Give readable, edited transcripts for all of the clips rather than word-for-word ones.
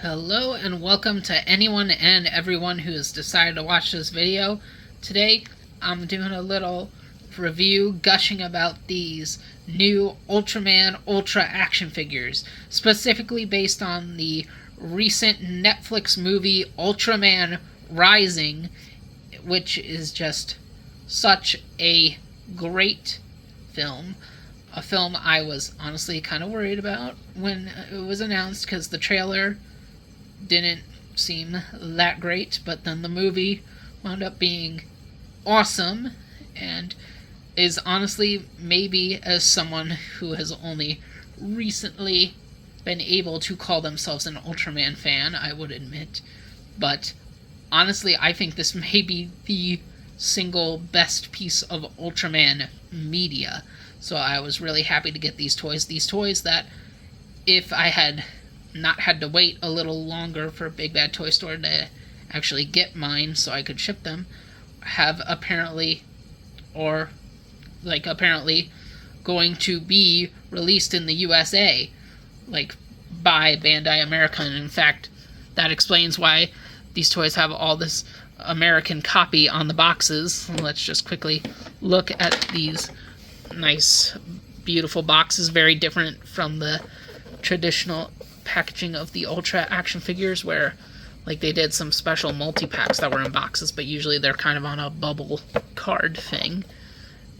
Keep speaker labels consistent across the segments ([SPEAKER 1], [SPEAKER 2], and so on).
[SPEAKER 1] Hello and welcome to anyone and everyone who has decided to watch this video. Today I'm doing a little review gushing about these new Ultraman Ultra action figures, specifically based on the recent Netflix movie Ultraman Risisng, which is just such a great film. A film I was honestly kind of worried about when it was announced because the trailer didn't seem that great, but then the movie wound up being awesome and is honestly, maybe as someone who has only recently been able to call themselves an Ultraman fan, I would admit, but honestly I think this may be the single best piece of Ultraman media. So I was really happy to get these toys that if I had not had to wait a little longer for Big Bad Toy Store to actually get mine so I could ship them, have apparently going to be released in the USA, by Bandai America. And in fact, that explains why these toys have all this American copy on the boxes. Let's just quickly look at these nice, beautiful boxes, very different from the traditional packaging of the Ultra action figures, where they did some special multi-packs that were in boxes, but usually they're kind of on a bubble card thing.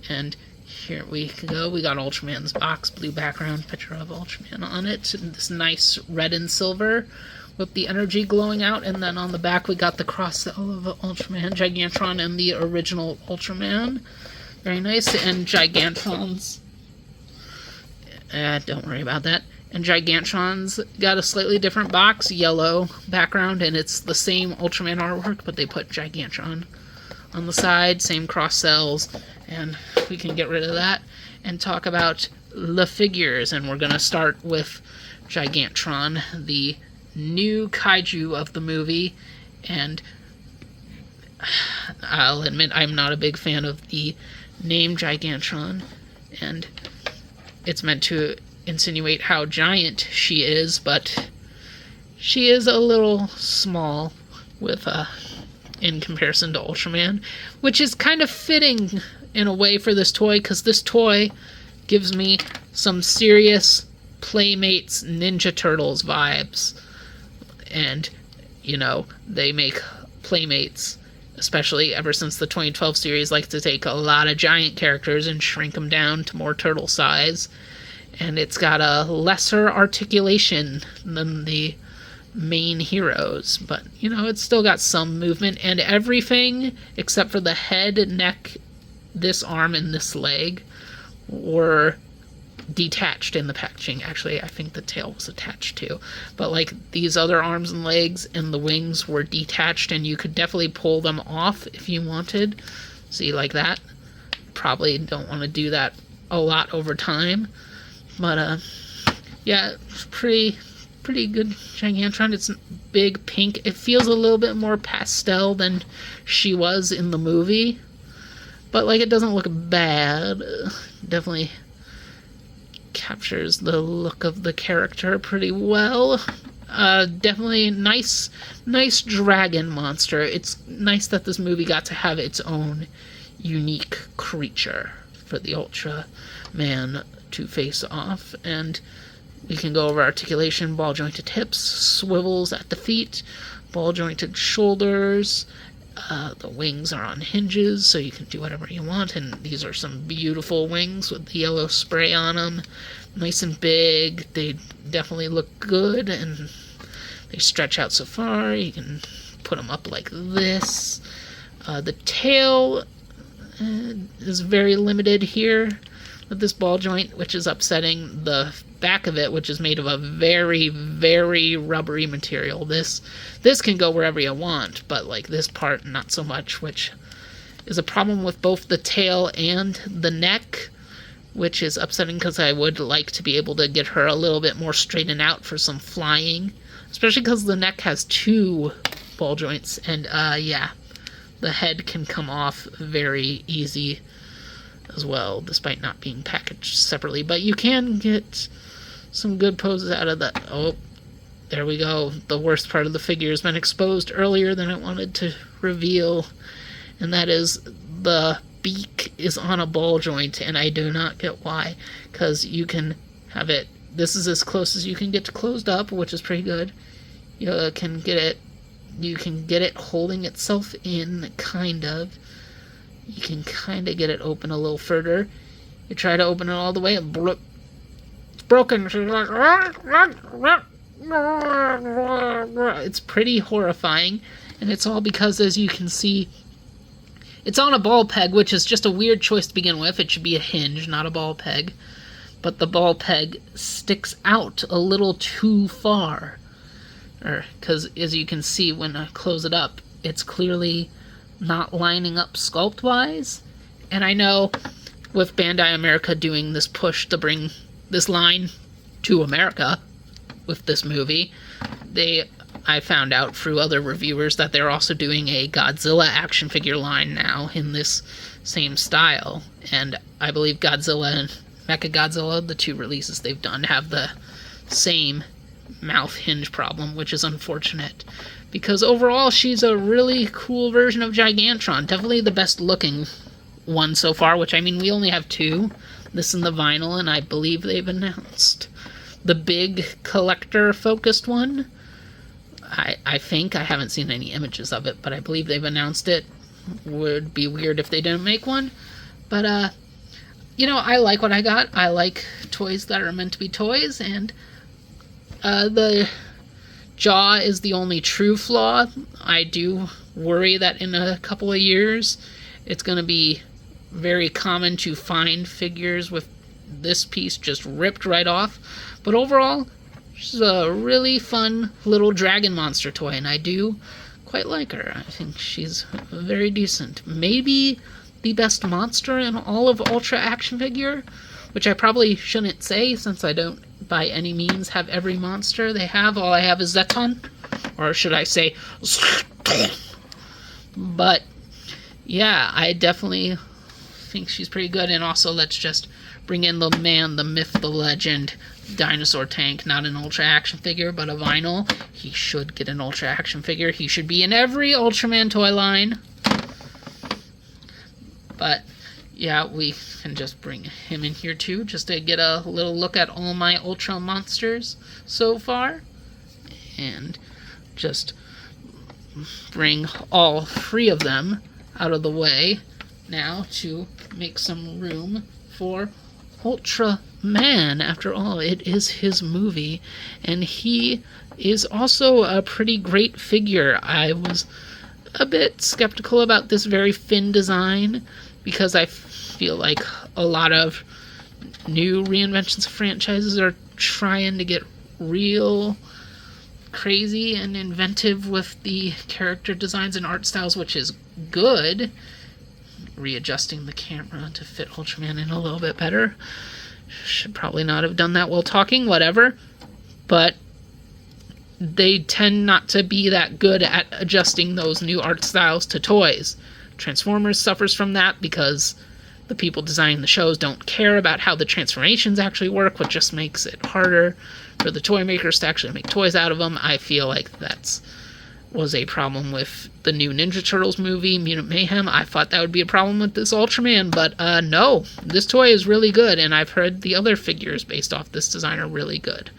[SPEAKER 1] And here we go, we got Ultraman's box, blue background, picture of Ultraman on it, and this nice red and silver with the energy glowing out, and then on the back we got the cross-cell of Ultraman, Gigantron, and the original Ultraman. Very nice. And Gigantrons, don't worry about that. And Gigantron's got a slightly different box, yellow background, and it's the same Ultraman artwork, but they put Gigantron on the side, same cross cells, and we can get rid of that and talk about the figures. And we're going to start with Gigantron, the new kaiju of the movie, and I'll admit I'm not a big fan of the name Gigantron, and it's meant to insinuate how giant she is, but she is a little small in comparison to Ultraman, which is kind of fitting in a way for this toy, because this toy gives me some serious Playmates Ninja Turtles vibes. And they make Playmates, especially ever since the 2012 series, like to take a lot of giant characters and shrink them down to more turtle size. And it's got a lesser articulation than the main heroes, but it's still got some movement, and everything except for the head, neck, this arm, and this leg were detached in the packaging. Actually, I think the tail was attached too, but these other arms and legs and the wings were detached, and you could definitely pull them off if you wanted. See, like that. Probably don't want to do that a lot over time, but yeah, it's pretty good Gigantron. It's big pink. It feels a little bit more pastel than she was in the movie, but it doesn't look bad. Definitely captures the look of the character pretty well. Definitely nice dragon monster. It's nice that this movie got to have its own unique creature for the Ultraman to face off. And we can go over articulation: ball jointed hips, swivels at the feet, ball jointed shoulders. The wings are on hinges, so you can do whatever you want, and these are some beautiful wings with the yellow spray on them. Nice and big. They definitely look good, and they stretch out so far. You can put them up like this. The tail is very limited here with this ball joint, which is upsetting. The back of it, which is made of a very, very rubbery material. This can go wherever you want, but this part not so much, which is a problem with both the tail and the neck, which is upsetting because I would like to be able to get her a little bit more straightened out for some flying, especially because the neck has two ball joints, and yeah, the head can come off very easy as well, despite not being packaged separately. But you can get some good poses out of that. Oh, there we go. The worst part of the figure has been exposed earlier than I wanted to reveal, and that is the beak is on a ball joint, and I do not get why, because you can have it. This is as close as you can get to closed up, which is pretty good. You can get it holding itself in, kind of. You can kind of get it open a little further. You try to open it all the way, and it's broken. It's pretty horrifying, and it's all because, as you can see, it's on a ball peg, which is just a weird choice to begin with. It should be a hinge, not a ball peg. But the ball peg sticks out a little too far. Because, as you can see, when I close it up, it's clearly not lining up sculpt-wise. And I know with Bandai America doing this push to bring this line to America with this movie, I found out through other reviewers that they're also doing a Godzilla action figure line now in this same style. And I believe Godzilla and Mechagodzilla, the two releases they've done, have the same mouth hinge problem, which is unfortunate. Because overall, she's a really cool version of Gigantron. Definitely the best looking one so far, which, I mean, we only have two. This and the vinyl, and I believe they've announced the big collector-focused one. I think. I haven't seen any images of it, but I believe they've announced it. Would be weird if they didn't make one. But, you know, I like what I got. I like toys that are meant to be toys, and the jaw is the only true flaw. I do worry that in a couple of years, it's going to be very common to find figures with this piece just ripped right off. But overall, she's a really fun little dragon monster toy, and I do quite like her. I think she's very decent. Maybe the best monster in all of Ultra action figure, which I probably shouldn't say since I don't by any means have every monster they have. All I have is Zeton, or should I say but yeah, I definitely think she's pretty good. And also, let's just bring in the man, the myth, the legend, Dinosaur Tank. Not an Ultra action figure, but a vinyl. He should get an Ultra action figure. He should be in every Ultraman toy line. But yeah, we can just bring him in here too, just to get a little look at all my Ultra monsters so far. And just bring all three of them out of the way now to make some room for Ultraman. After all, it is his movie, and he is also a pretty great figure. I was a bit skeptical about this very thin design, because I feel like a lot of new reinventions of franchises are trying to get real crazy and inventive with the character designs and art styles, which is good. Readjusting the camera to fit Ultraman in a little bit better. Should probably not have done that while talking, whatever. But they tend not to be that good at adjusting those new art styles to toys. Transformers suffers from that because the people designing the shows don't care about how the transformations actually work, which just makes it harder for the toy makers to actually make toys out of them. I feel like that's was a problem with the new Ninja Turtles movie, Mutant Mayhem. I thought that would be a problem with this Ultraman, but no. This toy is really good, and I've heard the other figures based off this design are really good,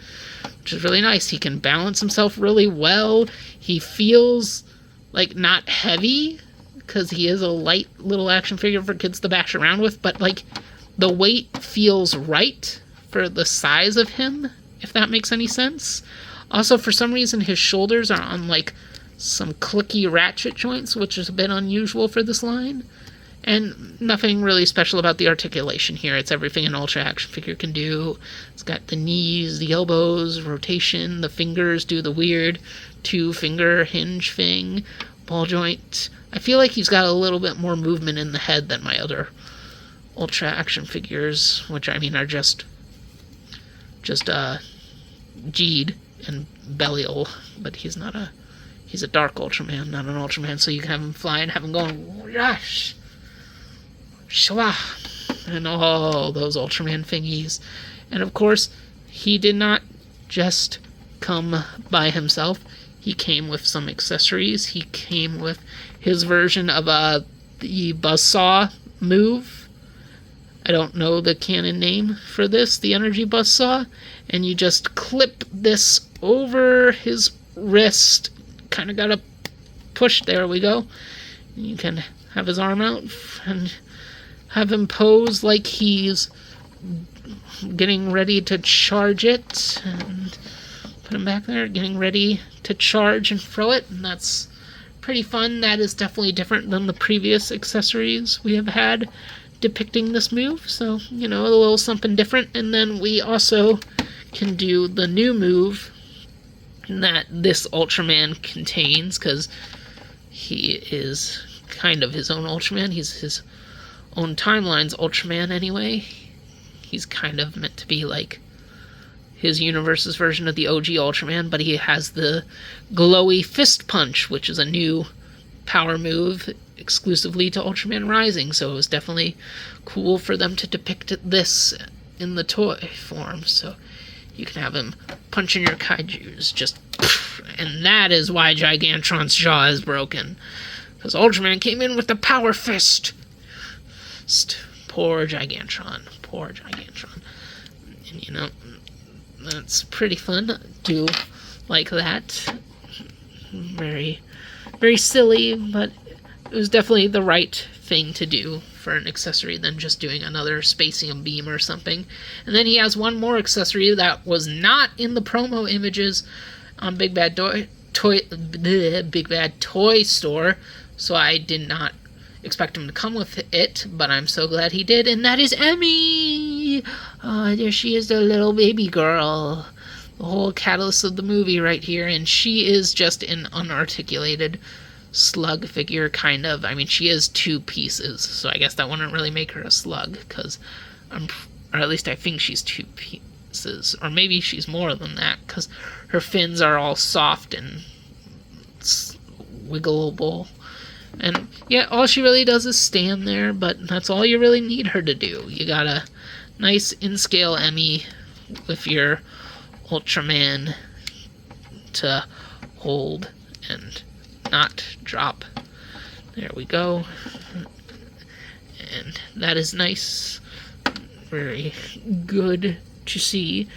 [SPEAKER 1] which is really nice. He can balance himself really well. He feels like not heavy, because he is a light little action figure for kids to bash around with, but like the weight feels right for the size of him, if that makes any sense. Also, for some reason, his shoulders are on like some clicky ratchet joints, which is a bit unusual for this line. And nothing really special about the articulation here. It's everything an Ultra action figure can do. It's got the knees, the elbows, rotation, the fingers do the weird two-finger hinge thing, ball joint. I feel like he's got a little bit more movement in the head than my other Ultra action figures, which I mean are just Jeed and Belial, but he's a Dark Ultraman, not an Ultraman, so you can have him fly and have him going, gosh, shwa, and all those Ultraman thingies. And of course, he did not just come by himself. He came with some accessories. He came with his version of the buzzsaw move. I don't know the canon name for this, the energy buzzsaw. And you just clip this over his wrist. Kind of gotta push, there we go. You can have his arm out and have him pose like he's getting ready to charge it. And put him back there, getting ready to charge and throw it. And that's pretty fun. That is definitely different than the previous accessories we have had depicting this move. So, you know, a little something different. And then we also can do the new move that this Ultraman contains, because he is kind of his own Ultraman. He's his own timeline's Ultraman anyway. He's kind of meant to be like his universe's version of the OG Ultraman, but he has the glowy fist punch, which is a new power move exclusively to Ultraman Rising, so it was definitely cool for them to depict this in the toy form. So you can have him punching your kaijus, just, and that is why Gigantron's jaw is broken, because Ultraman came in with the power fist. Poor Gigantron, and you know, that's pretty fun. Do like that. Very, very silly, but it was definitely the right thing to do for an accessory than just doing another Spacium beam or something. And then he has one more accessory that was not in the promo images on Big Bad Toy Store, so I did not expect him to come with it, but I'm so glad he did, and that is Emmy! There she is, the little baby girl. The whole catalyst of the movie right here, and she is just an unarticulated slug figure, kind of. I mean, she is 2 pieces, so I guess that wouldn't really make her a slug, because or at least I think she's 2 pieces, or maybe she's more than that, because her fins are all soft and wiggleable. And yeah, all she really does is stand there, but that's all you really need her to do. You got a nice in-scale Emmy with your Ultraman to hold and not drop. There we go. And that is nice. Very good to see.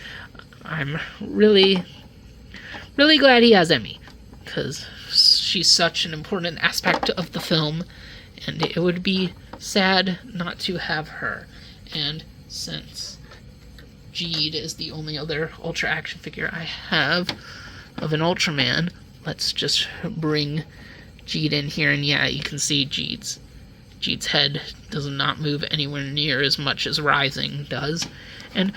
[SPEAKER 1] I'm really, really glad he has Emmy, because she's such an important aspect of the film, and it would be sad not to have her. And since Jeed is the only other Ultra action figure I have of an Ultraman, let's just bring Jeed in here, and yeah, you can see Jeed's head does not move anywhere near as much as Rising does. And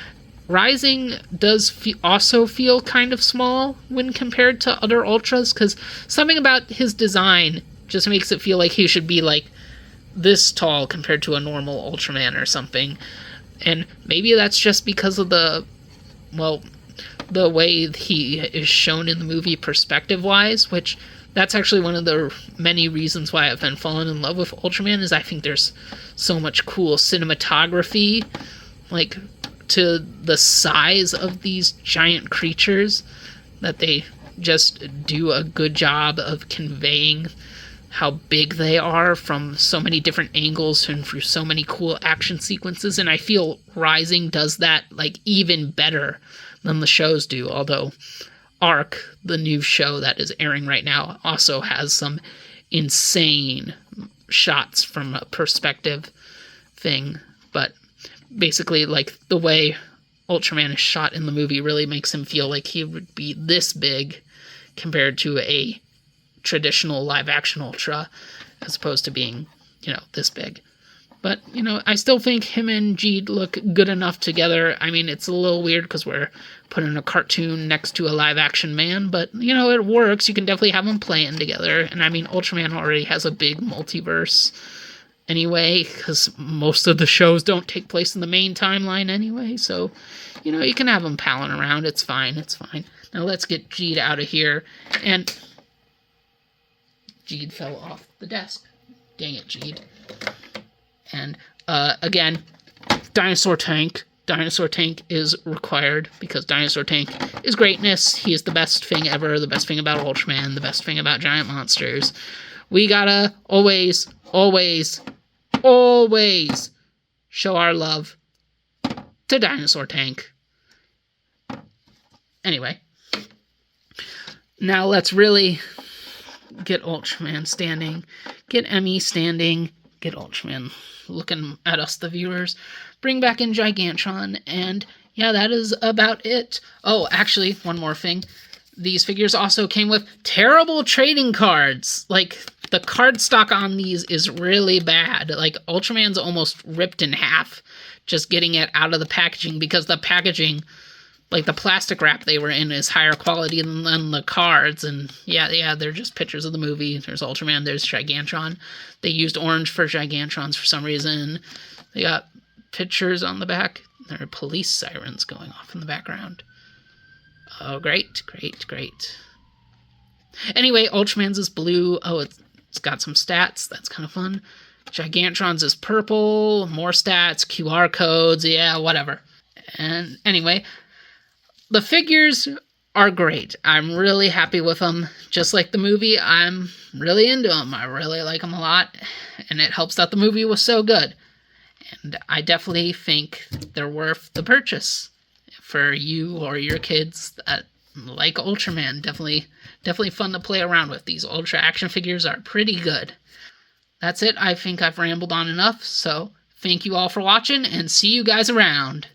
[SPEAKER 1] Rising does also feel kind of small when compared to other Ultras, because something about his design just makes it feel like he should be like this tall compared to a normal Ultraman or something. And maybe that's just because of the way he is shown in the movie perspective-wise, which that's actually one of the many reasons why I've been falling in love with Ultraman, is I think there's so much cool cinematography, like, to the size of these giant creatures, that they just do a good job of conveying how big they are from so many different angles and through so many cool action sequences. And I feel Rising does that like even better than the shows do, although Arc, the new show that is airing right now, also has some insane shots from a perspective thing. But basically, like, the way Ultraman is shot in the movie really makes him feel like he would be this big compared to a traditional live-action Ultra, as opposed to being, you know, this big. But, you know, I still think him and Jeed look good enough together. I mean, it's a little weird because we're putting a cartoon next to a live-action man, but, you know, it works. You can definitely have them playing together. And, I mean, Ultraman already has a big multiverse anyway, because most of the shows don't take place in the main timeline anyway. So, you know, you can have them palling around. It's fine. It's fine. Now let's get Jeed out of here. And Jeed fell off the desk. Dang it, Jeed. And, again, dinosaur tank. Dinosaur Tank is required because Dinosaur Tank is greatness. He is the best thing ever, the best thing about Ultraman, the best thing about giant monsters. We gotta always, always, always show our love to Dinosaur Tank. Anyway, now let's really get Ultraman standing, get Emmy standing, get Ultraman looking at us, the viewers, bring back in Gigantron, and yeah, that is about it. Oh, actually, one more thing. These figures also came with terrible trading cards. Like, the card stock on these is really bad. Like, Ultraman's almost ripped in half just getting it out of the packaging because the packaging, like the plastic wrap they were in, is higher quality than the cards. And yeah, they're just pictures of the movie. There's Ultraman, there's Gigantron. They used orange for Gigantrons for some reason. They got pictures on the back. There are police sirens going off in the background. Oh, great. Anyway, Ultraman's is blue. Oh, it's got some stats. That's kind of fun. Gigantron's is purple. More stats, QR codes. Yeah, whatever. And anyway, the figures are great. I'm really happy with them. Just like the movie, I'm really into them. I really like them a lot. And it helps that the movie was so good. And I definitely think they're worth the purchase for you or your kids that like Ultraman. Definitely fun to play around with. These Ultra action figures are pretty good. That's it. I think I've rambled on enough. So thank you all for watching and see you guys around.